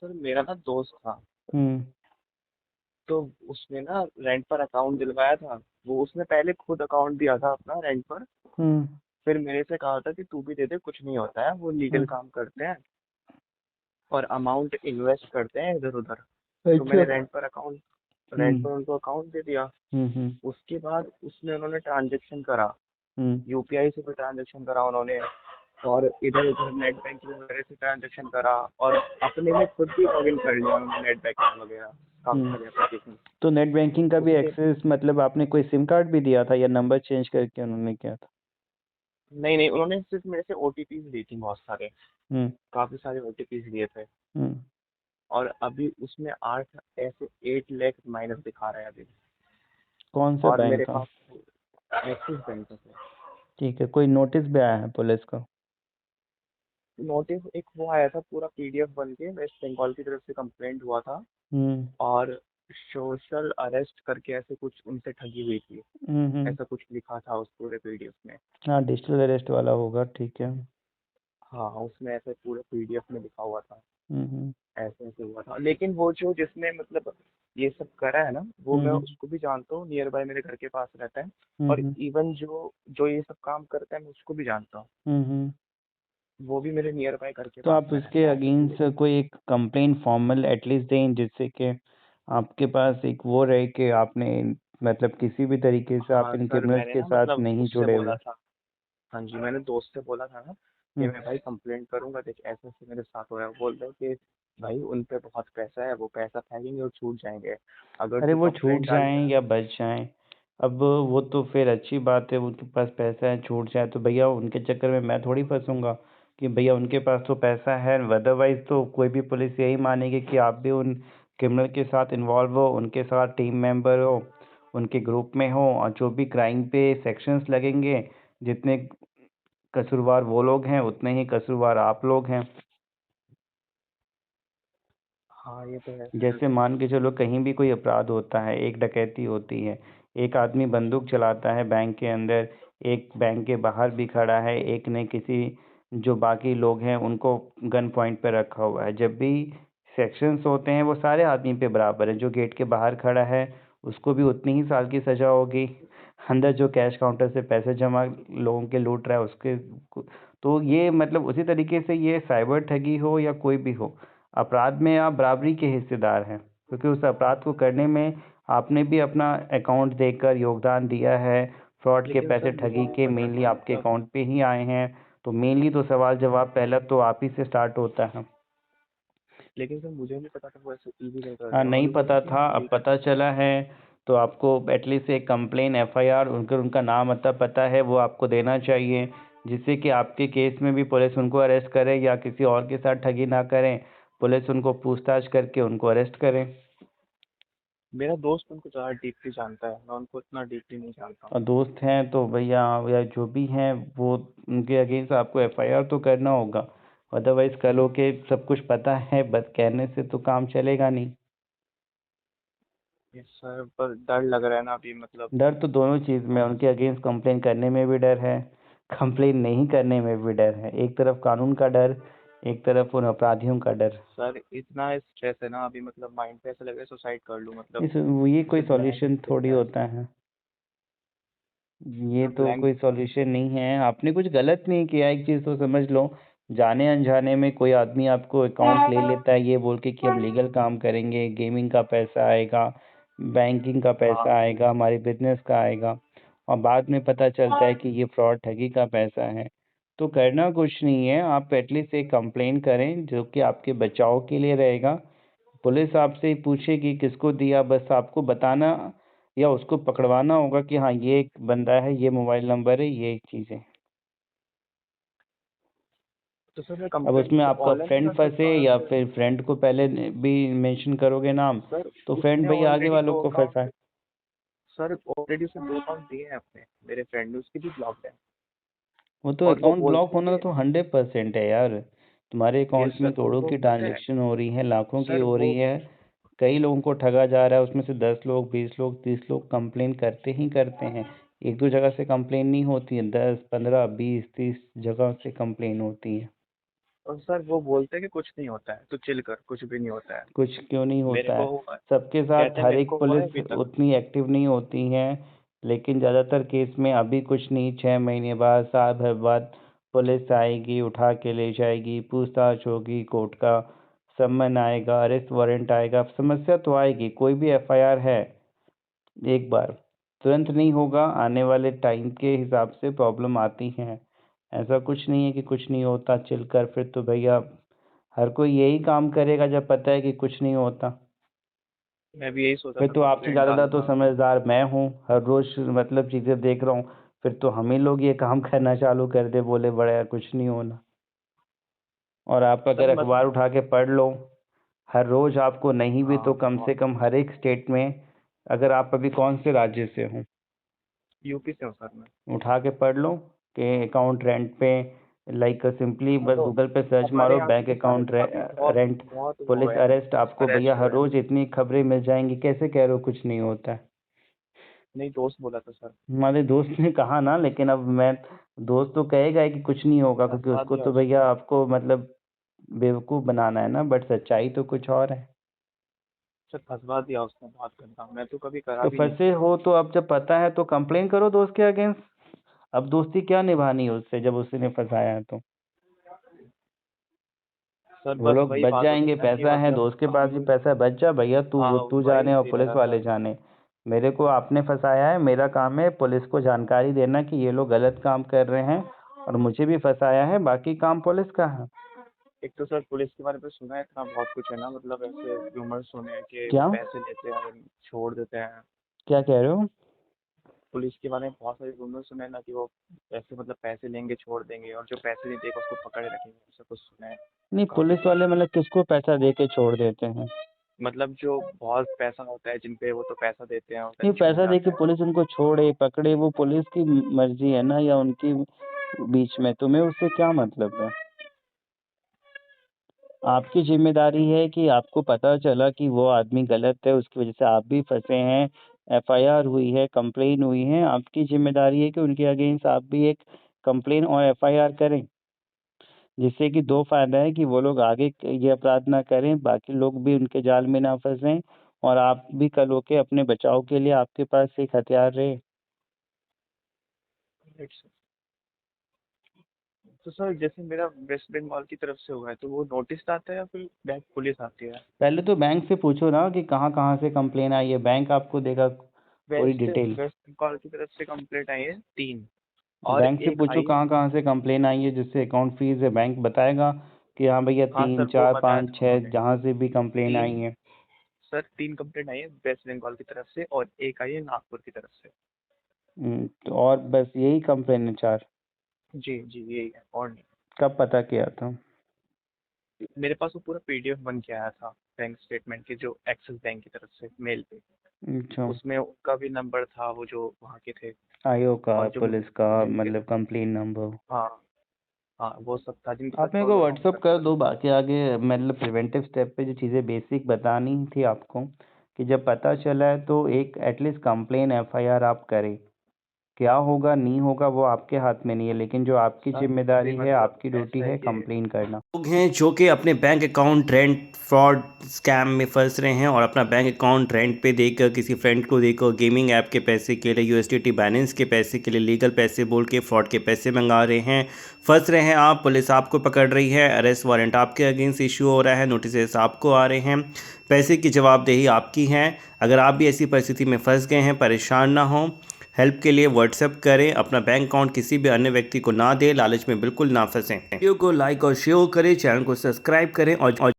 Sir मेरा ना दोस्त था। हम्म। तो उसने ना रेंट पर अकाउंट दिलवाया था। वो उसने पहले खुद अकाउंट दिया था अपना रेंट पर। हम्म। फिर मेरे से कहा था कि तू भी दे दे, कुछ नहीं होता है, वो लीगल हम्म। काम करते हैं और अमाउंट इन्वेस्ट करते हैं इधर उधर। तो अच्छा। मैंने रेंट हम्म। पर उनको अकाउंट दे दिया। हम्म। उसके बाद उसमें उन्होंने ट्रांजेक्शन करा, हम्म। यूपीआई से भी ट्रांजेक्शन करा उन्होंने, और इधर उधर नेट बैंकिंग वगैरह से ट्रांजेक्शन करा, और अपने में खुद भी लॉग इन कर लिया उन्होंने नेट बैंकिंग वगैरह, काफी हम्म। सारे एप्लीकेशन। तो नेट बैंकिंग का भी उसके एक्सेस मतलब आपने कोई सिम कार्ड भी दिया था या नंबर चेंज करके उन्होंने किया था? नहीं नहीं, उन्होंने सिर्फ मेरे से ओटीपीज ली थी बहुत सारे, हम्म। काफी सारे ओटीपीज लिए थे। हम्म। और अभी उसमें 8 लाख माइनस दिखा रहा है अभी। कौन सा और बैंक मेरे था? पास एक्सिस बैंक का था। ठीक है, कोई नोटिस भी आया है पुलिस का? नोटिस एक वो आया था पूरा पीडीएफ बन के, वेस्ट बंगाल की तरफ से कंप्लेंट हुआ था। हम्म। और सोशल अरेस्ट करके ऐसे कुछ उनसे ठगी हुई थी, हम्म। ऐसा कुछ लिखा था उस पूरे पीडीएफ में। हाँ, डिजिटल अरेस्ट वाला होगा, ठीक है। हाँ, उसमें ऐसे पूरे पीडीएफ में लिखा हुआ था, हम्म। ऐसे ऐसे हुआ था। लेकिन वो जो जिसने मतलब ये सब करा है ना, वो मैं हम्म। उसको भी जानता हूँ, नियर बाय मेरे घर के पास रहता है। और हम्म। इवन जो जो ये सब काम करता है, मैं उसको भी जानता हूँ। हम्म। वो भी मेरे नियर बाय घर के तो पास आप में उसके रहता है, तो अगेंस्ट कोई एक कंप्लेंट फॉर्मल एटलीस्ट दें, जिससे कि आपके पास एक वो रहे कि आपने मतलब किसी भी तरीके से आप हाँ इन सर, क्रिमिनल्स मैंने के ना साथ मतलब नहीं उससे जुड़े बोला हुए। था। हाँ जी, मैंने दोस्त से बोला था ना कि हम्म। मैं भाई कंप्लेंट करूंगा, देख ऐसे ऐसे मेरे साथ हो रहा है। वो बोल रहे कि भाई उन पे बहुत पैसा है, वो पैसा फेंकेंगे और छूट जाएंगे। अगर अरे तू वो छूट कंप्लेंट जाएं डालेगा। या बच जाएं, अब वो तो फिर अच्छी बात है, उनके पास पैसा है, छूट जाए तो भैया उनके चक्कर में मैं थोड़ी फंसूंगा कि भैया उनके पास तो पैसा है। अदरवाइज तो कोई भी पुलिस यही मानेगी कि आप भी उन क्रिमिनल के साथ इन्वॉल्व हो, उनके साथ टीम मेंबर हो, उनके ग्रुप में हो, और जो भी क्राइम पे सेक्शंस लगेंगे, जितने कसूरवार वो लोग हैं उतने ही कसूरवार आप लोग हैं। हाँ ये तो है सर। जैसे मान के चलो कहीं भी कोई अपराध होता है, एक डकैती होती है, एक आदमी बंदूक चलाता है बैंक के अंदर, एक बैंक के बाहर भी खड़ा है, एक ने किसी जो बाकी लोग हैं उनको गन पॉइंट पे रखा हुआ है। जब भी सेक्शंस होते हैं वो सारे आदमी पे बराबर है। जो गेट के बाहर खड़ा है उसको भी उतनी ही साल की सजा होगी, अंदर जो कैश काउंटर से पैसे जमा लोगों के लूट रहा है उसके। तो ये मतलब उसी तरीके से ये साइबर ठगी हो या कोई भी हो, अपराध में आप बराबरी के हिस्सेदार हैं, क्योंकि उस अपराध को करने में आपने भी अपना अकाउंट देकर योगदान दिया है। फ्रॉड के लेकिन पैसे सर मुझे ठगी नहीं के पता मेनली था आपके मतलब। अकाउंट पे ही आए हैं। तो मेनली तो सवाल जवाब पहला तो आप ही से स्टार्ट होता है। लेकिन सर मुझे नहीं पता था वो ऐसे ईलीगल कर रहे हाँ, हैं, नहीं और वो पता मतलब था, अब लीगल। पता चला है। तो आपको एटलीस्ट एक कंप्लेन एफआईआर उनका उनका नाम अता पता है वो आपको देना चाहिए, जिससे कि आपके केस में भी पुलिस उनको अरेस्ट करे या किसी और के साथ ठगी ना करें, पुलिस उनको पूछताछ करके उनको अरेस्ट करे। मेरा दोस्त उनको ज़्यादा डीपली जानता है, मैं उनको इतना डीपली नहीं जानता हूँ। और दोस्त हैं तो भैया या जो भी हैं वो उनके अगेंस्ट आपको एफआईआर तो करना होगा। अदरवाइज कल होके सब कुछ पता है बस कहने से तो काम चलेगा नहीं। ये सर पर डर लग रहा है ना अभी मतलब। डर तो दोनों चीज़ में, उनके अगेंस्ट कंप्लेन करने में भी डर है, कंप्लेन नहीं करने में भी डर है। एक तरफ कानून का डर, एक तरफ उन अपराधियों का डर। सर इतना स्ट्रेस है ना अभी, मतलब माइंड पे ऐसा लग रहा है सुसाइड कर लूँ मतलब। इस ये कोई ऐसे ब्लैंक सॉल्यूशन दिख थोड़ी रहा है। होता है, ये सर तो ब्लैंक कोई दिख रहा है सॉल्यूशन मुझे। नहीं है। आपने कुछ गलत नहीं किया, एक चीज़ तो समझ लो। जाने अनजाने में कोई आदमी आपको अकाउंट ले लेता है ये बोल के कि हम लीगल काम करेंगे, गेमिंग का पैसा आएगा, बैंकिंग का हाँ पैसा आएगा, हमारे बिजनेस का आएगा, और बाद में पता चलता है कि ये फ्रॉड ठगी का पैसा है। तो करना कुछ नहीं है, आप एटलीस्ट एक कंप्लेन करें जो कि आपके बचाव के लिए रहेगा। पुलिस आपसे पूछेगी किसको दिया, बस आपको बताना या उसको पकड़वाना होगा कि हाँ ये एक बंदा है, ये मोबाइल नंबर है, ये चीज़ है। तो सर मैं अब कंप्लेंट उसमें मतलब आपका ऑनलाइन ही फ्रेंड कर फंसे सकता हूँ या या फिर। फिर फ्रेंड को पहले भी मेंशन करोगे नाम, सर तो फ्रेंड उसने भाई आगे ऑलरेडी वालों दो को फंसा अकाउंट है। सर ऑलरेडी उसने 2 अकाउंट दिए हैं अपने, मेरे फ्रेंड ने, उसकी भी ब्लॉक है। वो तो और वो अकाउंट ब्लॉक बोलते होना कि तो 100% है यार। तुम्हारे यस अकाउंट में सर, करोड़ों उनको की पता है। ट्रांजेक्शन हो रही है, लाखों की सर हो वो रही है, कई लोगों को ठगा जा रहा है, उसमें से 10 लोग, 20 लोग, 30 लोग कंप्लेन करते ही करते हैं। एक दो जगह से कंप्लेन नहीं होती है, 10, 15, 20, 30 जगह से कंप्लेन होती है। और सर वो बोलते हैं कि कुछ नहीं होता है, तो चिल कर, कुछ भी नहीं होता है। कुछ क्यों नहीं मेरे होता को है? सबके साथ कहते हैं, हर मेरे एक को हुआ है पुलिस अभी तक। उतनी एक्टिव नहीं होती है, लेकिन ज़्यादातर केस में अभी कुछ नहीं, 6 महीने बाद, साल भर बाद पुलिस आएगी, उठा के ले जाएगी, पूछताछ होगी, कोर्ट का सम्मन आएगा, अरेस्ट वारंट आएगा, समस्या तो आएगी। कोई भी एफआईआर है एक बार, तुरंत नहीं होगा, आने वाले टाइम के हिसाब से प्रॉब्लम आती हैं। ऐसा कुछ नहीं है कि कुछ नहीं होता, चिल कर। फिर तो भैया हर कोई यही काम करेगा जब पता है कि कुछ नहीं होता। मैं भी यही सोचा फिर था तो आपसे कंप्लेंट ज़्यादा तो डालूंगा। समझदार मैं हूँ, हर रोज़ मतलब चीज़ें देख रहा हूँ। फिर तो हम ही लोग ये काम करना चालू कर दे, बोले बड़ा कुछ नहीं होना। और आप सर अगर मत अखबार उठा के पढ़ लो, हर रोज़ आपको नहीं भी तो हाँ, कम से कम हर एक स्टेट में, अगर आप अभी कौन से राज्य से हो, यूपी से हूँ सर मैं। उठा के पढ़ लो कि अकाउंट रेंट पे, लाइक सिंपली हाँ, बस तो गूगल पे सर्च हमारे मारो यहाँ बैंक पे तो सर अकाउंट अभी बहुत रेंट, बहुत वो पुलिस हुए हैं, अरेस्ट। आपको भैया अरेस्ट हर हुए हैं। रोज़ इतनी खबरें मिल जाएंगी, कैसे कह रहे हो कुछ नहीं होता है? नहीं, दोस्त बोला था सर। हमारे दोस्त ने कहा ना, लेकिन अब मैं, दोस्त तो कहेगा ही कि कुछ नहीं होगा, क्योंकि फंसा उसको दिया तो भैया उसने। आपको मतलब बेवकूफ़ बनाना है ना, बट सच्चाई तो कुछ और है। सर फंसवा दिया उसने बहुत गंदा, मैं तो कभी करा तो भी नहीं फंसे था। हो तो अब जब पता है तो कंप्लेन करो दोस्त के अगेंस्ट। अब दोस्ती क्या निभानी है उससे जब उसने फंसाया है तो? सर वो बस लोग वही बच बात होती जाएंगे, है ना कि पैसा है, मतलब दोस्त के पास भी हम। पैसा है, बच जा भैया, हाँ, तू तू वही जाने और सीन पुलिस रहता वाले है। जाने। मेरे को आपने फंसाया है, मेरा काम है पुलिस को जानकारी देना कि ये लोग गलत काम कर रहे हैं, और मुझे भी फंसाया है, बाकी काम पुलिस का है। एक तो सर पुलिस के बारे में सुना है इतना बहुत कुछ है ना, मतलब ऐसे रूमर्स सुने हैं कि वो क्या पैसे लेते हैं और छोड़ देते हैं। क्या कह रहे हो? पुलिस के बारे में बहुत सारे रूमर्स सुने हैं ना कि वो ऐसे मतलब पैसे लेंगे छोड़ देंगे, और जो पैसे नहीं देगा उसको पकड़े रखेंगे, ऐसा कुछ सुना है। नहीं, काफी पुलिस कुछ। वाले मतलब किसको पैसा दे के छोड़ देते हैं? मतलब जो बहुत पैसा होता है जिन पे, वो तो पैसा देते हैं और नहीं, छूट पैसा दे के जाते हैं। पुलिस उनको छोड़े पकड़े, वो पुलिस की मर्जी है ना, या उनकी बीच में, तुम्हें उससे क्या मतलब है? आपकी जिम्मेदारी है कि आपको पता चला कि वो आदमी गलत है, उसकी वजह से आप भी फंसे हैं, एफआईआर हुई है, कंप्लेन हुई है, आपकी जिम्मेदारी है कि उनके अगेंस्ट आप भी एक कंप्लेन और एफआईआर करें, जिससे कि दो फायदा है कि वो लोग आगे ये अपराध ना करें, बाकी लोग भी उनके जाल में ना फंसें, और आप भी कल होके अपने बचाव के लिए आपके पास एक हथियार रहे। Right sir. तो सर जैसे मेरा वेस्ट बंगाल की तरफ से हुआ है, तो वो नोटिस आता है या फिर बैंक पुलिस आती है? पहले तो बैंक से पूछो ना कि कहाँ कहाँ से कंप्लेन आई है, बैंक आपको देगा पूरी वेस्ट डिटेल। वेस्ट बंगाल की तरफ से कंप्लेंट आई है 3, और बैंक से एक पूछो आई है। कहाँ कहाँ से कंप्लेन आई है, जिससे अकाउंट फीस है, बैंक बताएगा कि हाँ भैया हाँ तीन सर, वो चार बताया पाँच था छः उन्होंने। जहाँ से भी कंप्लेन आई तीन है। सर 3 कंप्लेंट आई है वेस्ट बंगाल की तरफ से, और एक आई है नागपुर की तरफ से। तो और बस यही कंप्लेन है, 4? जी जी, यही है और नहीं। कब पता किया था? मेरे पास वो पूरा पीडीएफ बन के आया था बैंक स्टेटमेंट के, जो एक्सिस बैंक की तरफ से मेल पे। अच्छा। उसमें उनका भी नंबर था, वो जो वहाँ के थे। आयोग का, और जो पुलिस का, जिनके, मतलब कंप्लेन नंबर? हाँ हाँ, वो सब था जिनके साथ आप मेरे को प्रॉब्लम था व्हाट्सअप उनका कर नंबर दो, था। बाकी आगे मतलब प्रिवेंटिव स्टेप पे जो चीज़ें बेसिक बतानी थी आपको, कि जब पता चला है तो एक एटलीस्ट कंप्लेन एफआईआर आप करें। क्या होगा नहीं होगा वो आपके हाथ में नहीं है, लेकिन जो आपकी सर अभी जिम्मेदारी है, मतलब आपकी ड्यूटी ऐसा है है कि कंप्लेन करना। लोग हैं जो कि अपने bank account rent fraud scam में फंस रहे हैं, और अपना बैंक अकाउंट रेंट पे देकर, किसी फ्रेंड को देकर, गेमिंग ऐप के पैसे के लिए, यूएसडीटी बैलेंस के पैसे के लिए, लीगल पैसे बोल के फ्रॉड के पैसे मंगा रहे हैं। फंस रहे हैं आप, पुलिस आपको पकड़ रही है, अरेस्ट वारंट आपके अगेंस्ट इशू हो रहा है, नोटिस आपको आ रहे हैं, पैसे की जवाबदेही आपकी है। अगर आप भी ऐसी परिस्थिति में फंस गए हैं, परेशान ना हो, हेल्प के लिए व्हाट्सएप करें। अपना बैंक अकाउंट किसी भी अन्य व्यक्ति को ना दें, लालच में बिल्कुल ना फंसें। वीडियो को लाइक और शेयर करें, चैनल को सब्सक्राइब करें, और